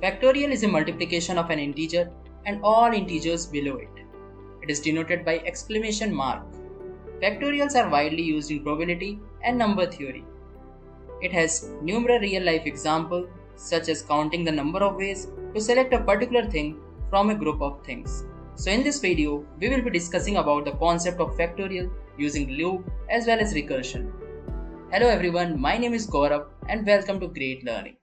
Factorial is a multiplication of an integer and all integers below it. It is denoted by exclamation mark. Factorials are widely used in probability and number theory. It has numerous real-life examples such as counting the number of ways to select a particular thing from a group of things. So in this video, we will be discussing about the concept of factorial using loop as well as recursion. Hello everyone, my name is Gaurav and welcome to Great Learning.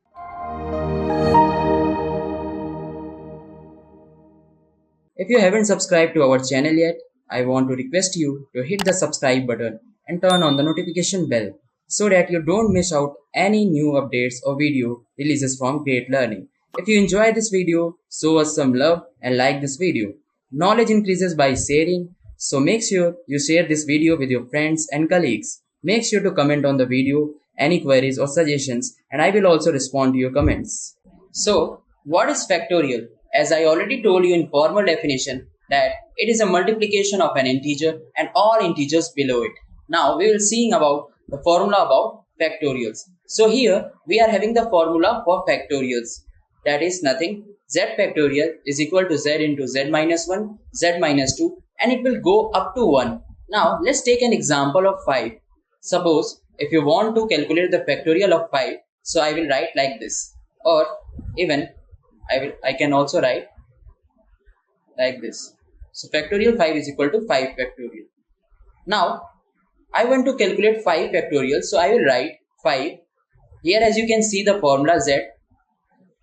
If you haven't subscribed to our channel yet, I want to request you to hit the subscribe button and turn on the notification bell so that you don't miss out any new updates or video releases from Great Learning. If you enjoy this video, show us some love and like this video. Knowledge increases by sharing, so make sure you share this video with your friends and colleagues. Make sure to comment on the video, any queries or suggestions, and I will also respond to your comments. So, what is factorial? As I already told you in formal definition that it is a multiplication of an integer and all integers below it. Now we will see about the formula about factorials. So here we are having the formula for factorials. That is nothing. Z factorial is equal to z into z minus 1, z minus 2, and it will go up to 1. Now let's take an example of 5. Suppose if you want to calculate the factorial of 5, so I will write like this, or even I can also write like this. So factorial 5 is equal to 5 factorial. Now I want to calculate 5 factorial, so I will write 5. Here as you can see the formula z,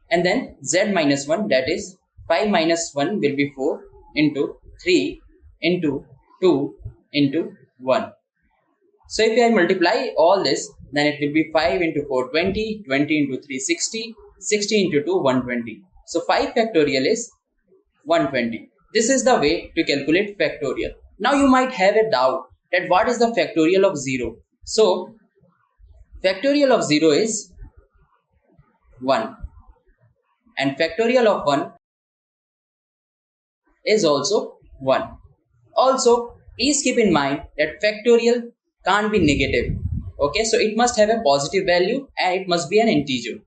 and then z minus 1, that is 5 minus 1 will be 4 into 3 into 2 into 1. So if I multiply all this, then it will be 5 into 4 20, 20 into 3 60, 60 into 2 120. So 5 factorial is 120. This is the way to calculate factorial. Now you might have a doubt that what is the factorial of 0. So factorial of 0 is 1 and factorial of 1 is also 1. Also please keep in mind that factorial can't be negative. Okay, so it must have a positive value and it must be an integer.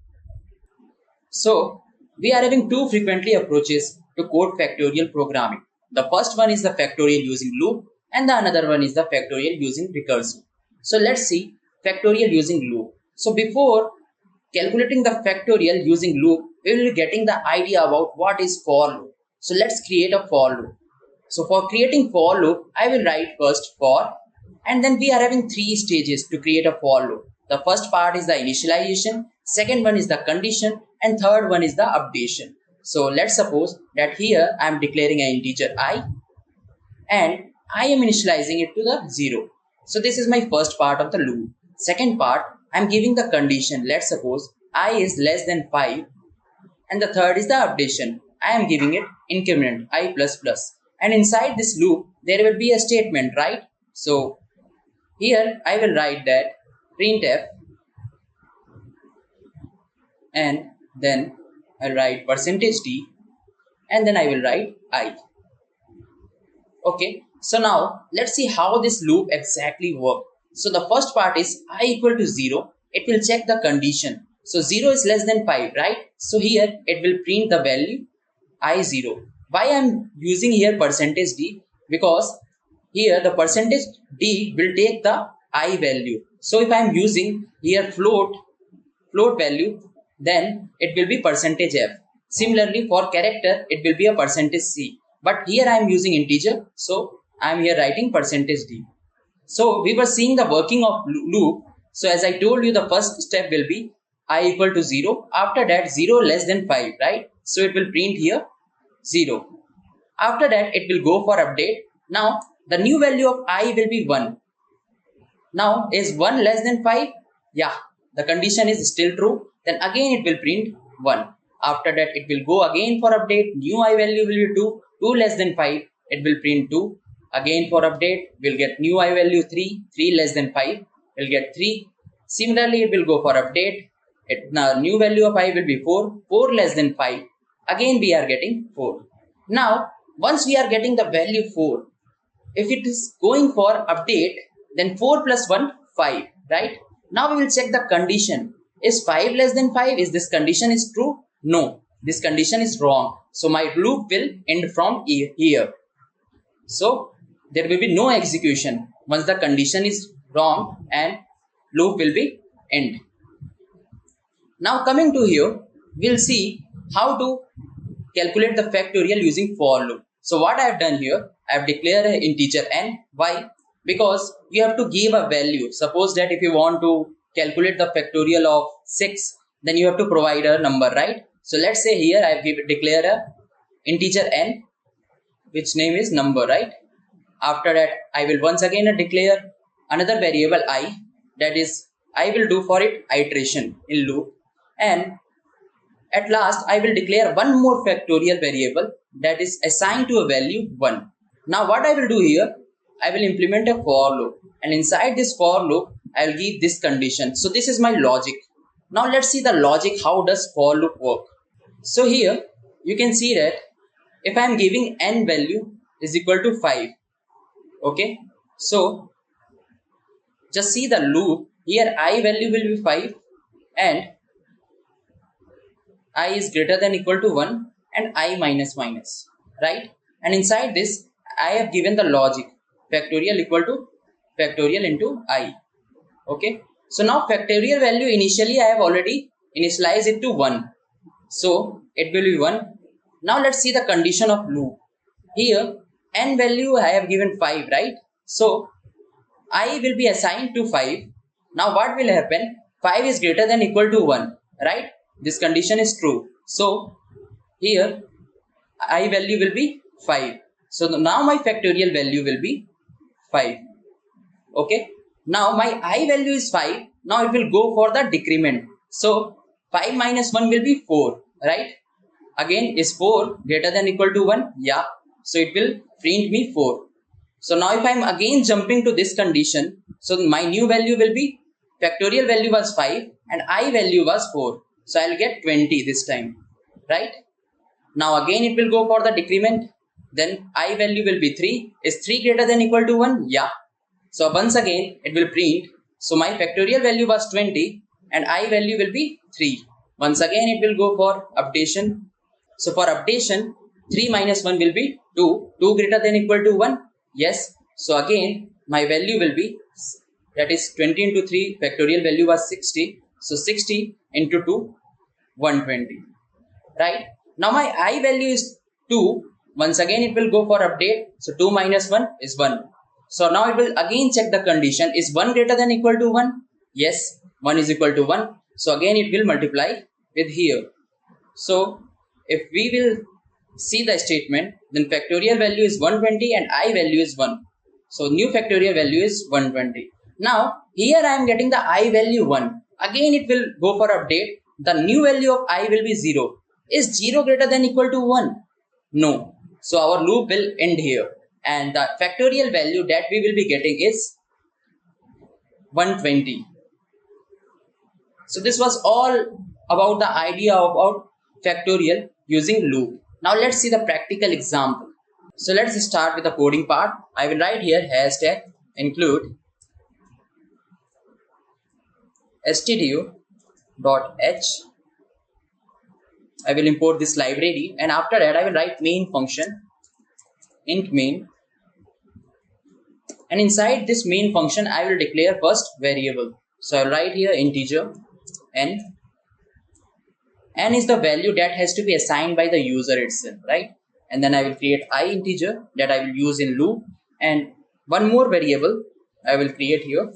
So we are having two frequently approaches to code factorial programming. The first one is the factorial using loop and the another one is the factorial using recursion. So let's see factorial using loop. So before calculating the factorial using loop, we will be getting the idea about what is for loop. So let's create a for loop. So for creating for loop, I will write first for, and then we are having three stages to create a for loop. The first part is the initialization, second one is the condition, and third one is the updation. So let's suppose that here I am declaring an integer I and I am initializing it to the 0. So this is my first part of the loop. Second part, I am giving the condition. Let's suppose I is less than 5, and the third is the updation. I am giving it increment I plus plus, and inside this loop there will be a statement, right? So here I will write that printf, and then I'll write %d, and then I will write I. Okay, so now let's see how this loop exactly works. So the first part is I equal to 0. It will check the condition. So 0 is less than 5, right? So here it will print the value I0. Why I am using here %d? Because here the %d will take the I value. So if I am using here float value, then it will be %f. Similarly for character, it will be a %c. But here I am using integer, so I am here writing %d. So we were seeing the working of loop. So as I told you, the first step will be I equal to 0. After that 0 less than 5, right? So it will print here 0. After that it will go for update. Now the new value of I will be 1. Now is 1 less than 5? Yeah, the condition is still true. Then again it will print 1. After that it will go again for update. New I value will be 2. 2 less than 5. It will print 2. Again for update we'll get new I value 3. 3 less than 5. We'll get 3. Similarly it will go for update. Now new value of I will be 4. 4 less than 5. Again we are getting 4. Now once we are getting the value 4, if it is going for update, then 4 plus 1 5, right? Now we will check the condition. Is 5 less than 5? Is this condition is true? No. this condition is wrong. So my loop will end from here. So there will be no execution once the condition is wrong and loop will be end. Now coming to here, we'll see how to calculate the factorial using for loop. So what I have done here, I have declared an integer n. Why? Because you have to give a value. Suppose that if you want to calculate the factorial of 6, then you have to provide a number, right? So let's say here I have declared a integer n, which name is number, right? After that, I will once again declare another variable I, that is I will do for it iteration in loop, and at last I will declare one more factorial variable that is assigned to a value 1. Now what I will do here, I will implement a for loop, and inside this for loop I will give this condition. So this is my logic. Now let's see the logic, how does for loop work. So here you can see that if I am giving n value is equal to 5, okay, so just see the loop here, I value will be 5 and I is greater than equal to 1 and I minus minus, right? And inside this I have given the logic factorial equal to factorial into I, okay. So now factorial value initially I have already initialized it to 1, so it will be 1. Now let's see the condition of loop. Here n value I have given 5, right? So I will be assigned to 5. Now what will happen? 5 is greater than equal to 1, right? This condition is true. So here I value will be 5. So now my factorial value will be 5. Okay. Now my I value is 5. Now it will go for the decrement. So 5 minus 1 will be 4, right? Again, is 4 greater than equal to 1? Yeah. So it will print me 4. So now if I am again jumping to this condition, so my new value will be factorial value was 5 and I value was 4. So I will get 20 this time, right? Now again it will go for the decrement. Then I value will be 3. Is 3 greater than equal to 1? Yeah. So once again it will print. So my factorial value was 20 and I value will be 3. Once again it will go for updation. So for updation, 3 minus 1 will be 2. 2 greater than equal to 1? Yes. So again my value will be, that is 20 into 3 factorial value was 60. So 60 into 2, 120, right? Now my I value is 2. Once again it will go for update. So 2 minus 1 is 1. So now it will again check the condition. Is 1 greater than equal to 1? Yes, 1 is equal to 1. So again it will multiply with here. So if we will see the statement, then factorial value is 120 and I value is 1. So new factorial value is 120. Now here I am getting the I value 1. Again it will go for update. The new value of I will be 0. Is 0 greater than equal to 1? No. So our loop will end here. And the factorial value that we will be getting is 120. So this was all about the idea about factorial using loop. Now let's see the practical example. So let's start with the coding part. I will write here hashtag include stdio.h. I will import this library and after that I will write main function int main, and inside this main function I will declare first variable. So I will write here integer n. N is the value that has to be assigned by the user itself, right? And then I will create I integer that I will use in loop, and one more variable I will create here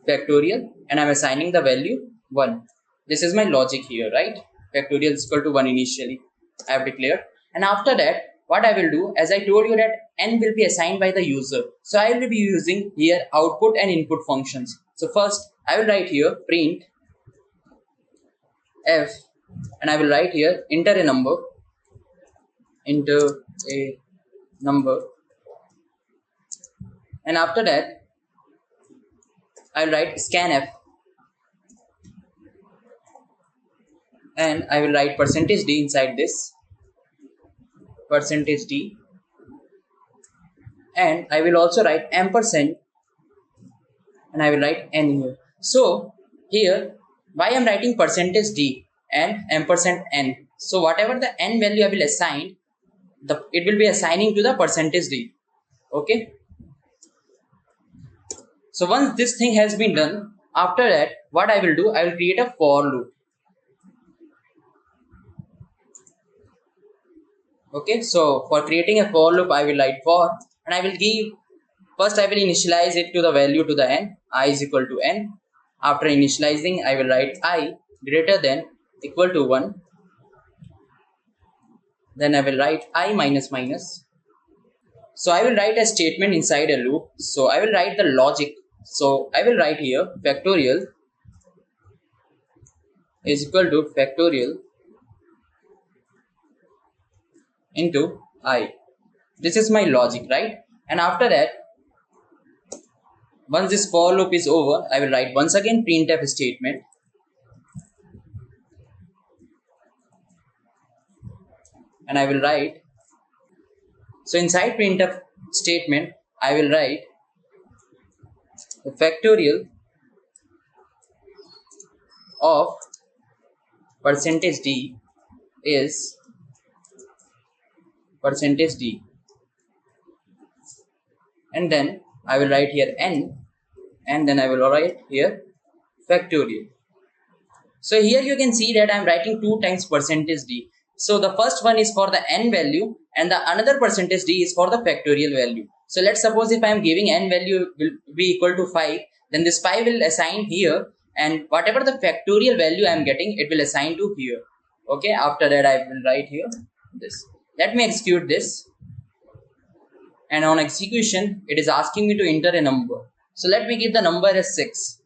factorial, and I am assigning the value 1. This is my logic here, right? Factorial is equal to 1 initially I have declared, and after that what I will do, as I told you that n will be assigned by the user, so I will be using here output and input functions. So first I will write here print f, and I will write here enter a number, and after that I will write scanf, and I will write %d inside this %d, and I will also write ampersand, and I will write n here. So here why I am writing %d and ampersand n. So whatever the n value I will assign, it will be assigning to the percentage d. Okay. So once this thing has been done, after that what I will do, I will create a for loop. Okay, so for creating a for loop, I will write for, and I will give, first I will initialize it to the value to the n, I is equal to n. After initializing, I will write I greater than equal to 1. Then I will write I minus minus. So I will write a statement inside a loop. So I will write the logic. So I will write here factorial is equal to factorial into I. This is my logic, right? And after that, once this for loop is over, I will write once again printf statement. And I will write, so inside printf statement, I will write the factorial of percentage d is percentage d, and then I will write here n, and then I will write here factorial. So here you can see that I am writing 2 times percentage d. So the first one is for the n value, and the another percentage d is for the factorial value. So let's suppose if I am giving n value will be equal to 5, then this 5 will assign here, and whatever the factorial value I am getting, it will assign to here. Okay, after that I will write here this. Let me execute this, and on execution it is asking me to enter a number. So let me give the number as 6.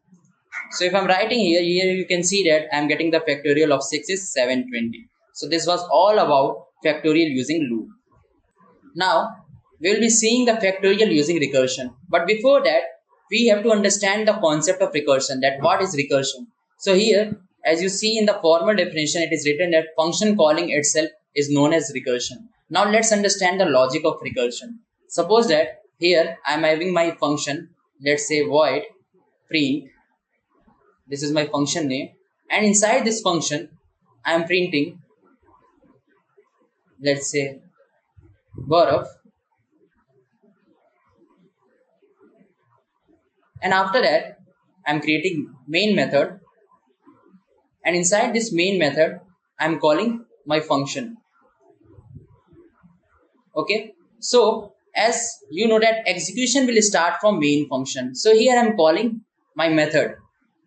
So if I'm writing here you can see that I'm getting the factorial of 6 is 720. So this was all about factorial using loop. Now we will be seeing the factorial using recursion. But before that, we have to understand the concept of recursion, that what is recursion. So here, as you see in the formal definition, it is written that function calling itself is known as recursion. Now let's understand the logic of recursion. Suppose that here I am having my function, let's say void print. This is my function name, and inside this function I am printing, let's say Gaurav, and after that I am creating main method, and inside this main method I am calling my function. Okay, so as you know that execution will start from main function. So here I am calling my method,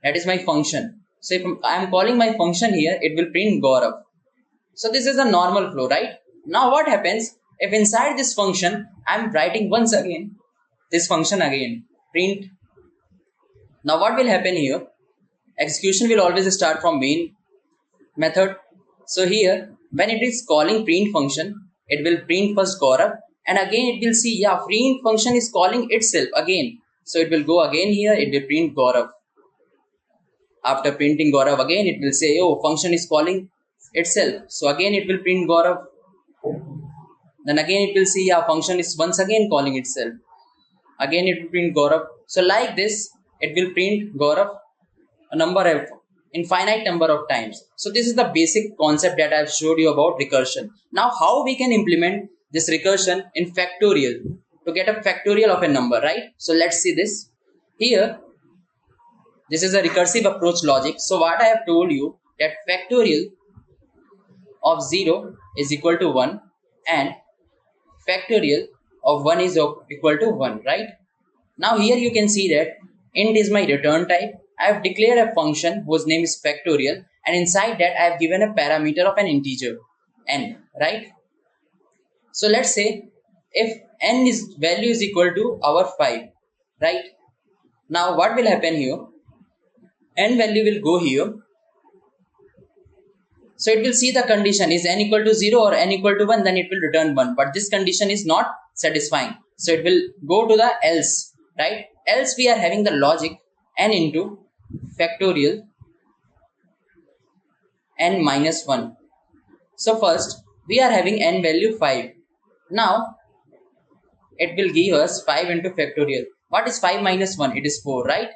that is my function. So if I am calling my function here, it will print Gaurav. So this is a normal flow, right? Now what happens if inside this function I am writing once again this function again, print. Now what will happen here? Execution will always start from main method. So here when it is calling print function, it will print first Gaurav, and again it will see, yeah, print function is calling itself again. So it will go again here, it will print Gaurav. After printing Gaurav again, it will say, oh, function is calling itself. So again it will print Gaurav. Then again it will see, yeah, function is once again calling itself. Again it will print Gaurav. So like this, it will print Gaurav a number of infinite number of times. So this is the basic concept that I have showed you about recursion. Now how we can implement this recursion in factorial to get a factorial of a number, right? So let's see this. Here, this is a recursive approach logic. So what I have told you, that factorial of 0 is equal to 1 and factorial of 1 is equal to 1, right? Now here you can see that int is my return type. I have declared a function whose name is factorial, and inside that I have given a parameter of an integer n, right? So let's say if n is value is equal to our 5, right? Now what will happen here? N value will go here. So it will see the condition is n equal to 0 or n equal to 1, then it will return 1. But this condition is not satisfying. So it will go to the else, right? Else we are having the logic n into factorial n minus 1. So first we are having n value 5. Now it will give us 5 into factorial. What is 5 minus 1? It is 4, right?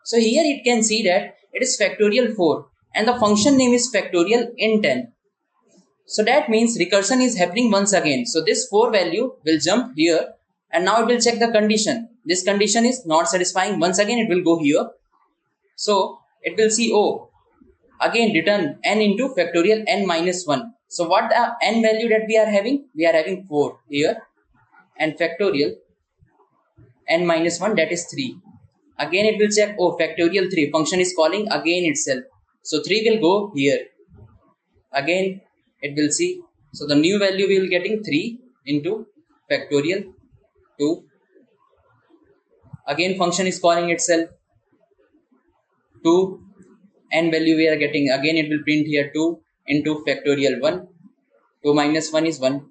So here it can see that it is factorial 4 and the function name is factorial int n. So that means recursion is happening once again. So this 4 value will jump here and now it will check the condition. This condition is not satisfying. Once again it will go here. So it will see, oh, again return n into factorial n minus 1. So what the n value that we are having? We are having 4 here and factorial n minus 1, that is 3. Again it will check, oh, factorial 3, function is calling again itself. So 3 will go here. Again it will see, so the new value we will getting 3 into factorial 2. Again function is calling itself 2, n value we are getting, again it will print here 2 into factorial 1. 2 minus 1 is 1.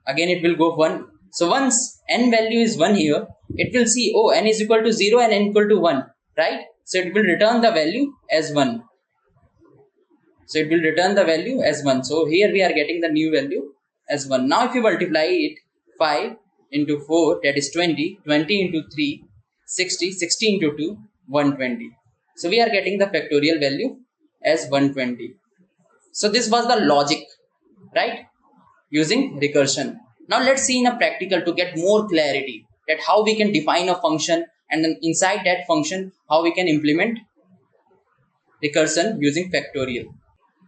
Again it will go 1. So once n value is 1 here, it will see, oh, n is equal to 0 and n equal to 1, right? So it will return the value as 1. So it will return the value as 1. So here we are getting the new value as 1. Now if you multiply it, 5 into 4, that is 20, 20 into 3, 60, 60 into 2, 120. So we are getting the factorial value as 120. So this was the logic, right? Using recursion. Now let's see in a practical to get more clarity that how we can define a function and then inside that function how we can implement recursion using factorial.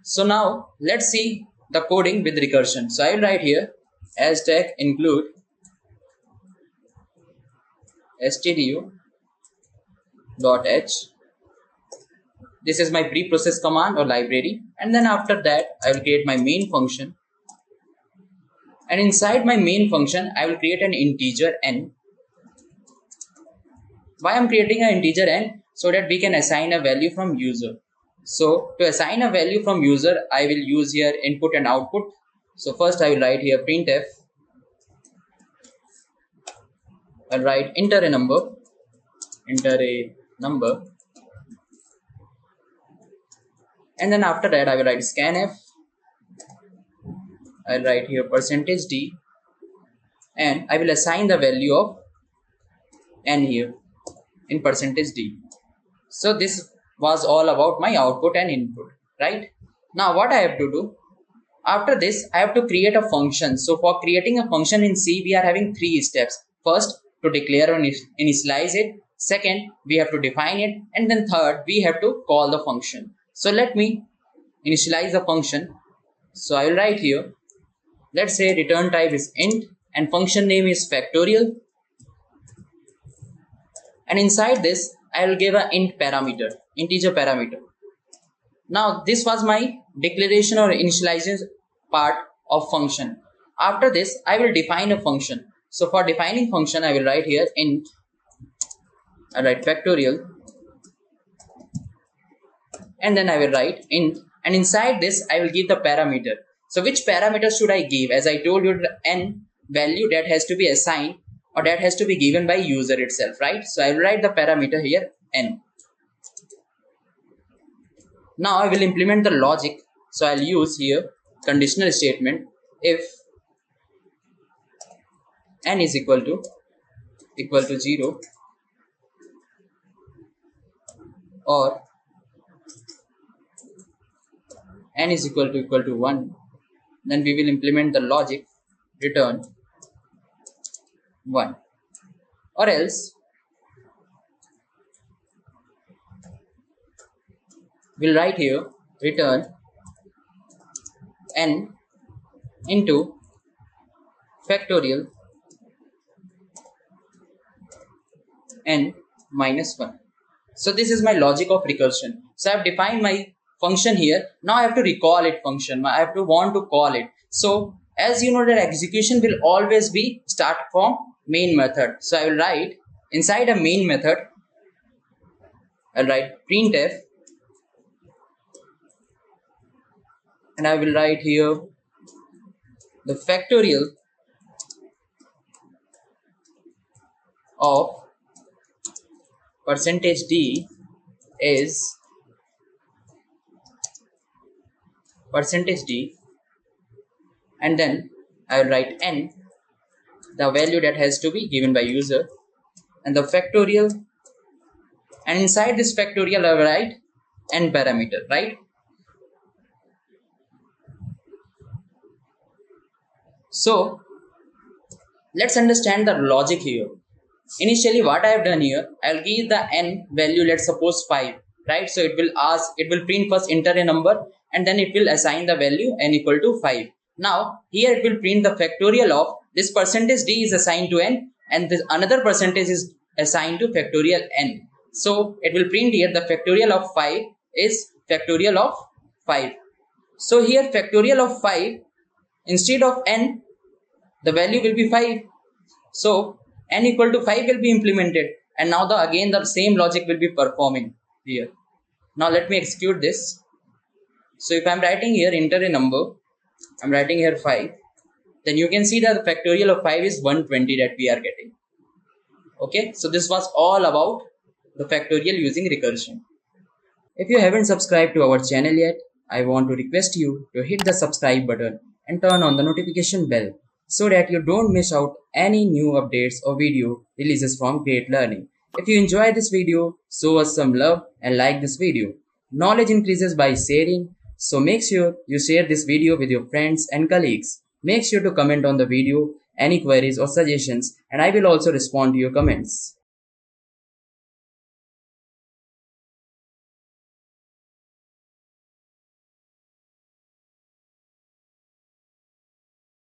So now let's see the coding with recursion. So I will write here hashtag include stdio.h. This is my preprocess command or library, and then after that I will create my main function, and inside my main function I will create an integer n. Why I am creating an integer n? So that we can assign a value from user. So to assign a value from user, I will use here input and output. So first I will write here printf. I'll write enter a number, and then after that I will write scanf. I'll write here %d, and I will assign the value of n here in %d. So this was all about my output and input, right? Now what I have to do, after this I have to create a function. So for creating a function in C, we are having 3 steps. First, to declare or initialize it. Second, we have to define it, and then third, we have to call the function. So let me initialize the function. So I will write here, let's say return type is int and function name is factorial, and inside this I will give an int parameter, integer parameter. Now this was my declaration or initialization part of function. After this I will define a function. So for defining function I will write here int, I write factorial, and then I will write int, and inside this I will give the parameter. So which parameter should I give? As I told you, the n value that has to be assigned or that has to be given by user itself, right? So I will write the parameter here n. Now I will implement the logic. So I'll use here conditional statement if n is equal to 0 or n is equal to 1, then we will implement the logic return 1, or else we'll write here return n into factorial n minus 1. So this is my logic of recursion. So I have defined my function here. Now I have to recall it function. I have to want to call it. So as you know that execution will always be start from main method. So I will write inside a main method, I'll write printf, and I will write here the factorial of %d is %d, and then I will write n, the value that has to be given by user, and the factorial, and inside this factorial I will write n parameter, right? So let's understand the logic here. Initially, what I have done here, I'll give the n value, let's suppose 5, right? So it will print first enter a number and then it will assign the value n equal to 5. Now, here it will print the factorial of this percentage d is assigned to n and this another percentage is assigned to factorial n. So it will print here the factorial of 5 is factorial of 5. So here factorial of 5 instead of n, the value will be 5. So n equal to 5 will be implemented and now again the same logic will be performing here. Now let me execute this. So if I'm writing here enter a number, I'm writing here 5, then you can see that the factorial of 5 is 120 that we are getting. Okay, so this was all about the factorial using recursion. If you haven't subscribed to our channel yet, I want to request you to hit the subscribe button and turn on the notification bell so that you don't miss out any new updates or video releases from Great Learning. If you enjoy this video, show us some love and like this video. Knowledge increases by sharing, so make sure you share this video with your friends and colleagues. Make sure to comment on the video any queries or suggestions and I will also respond to your comments.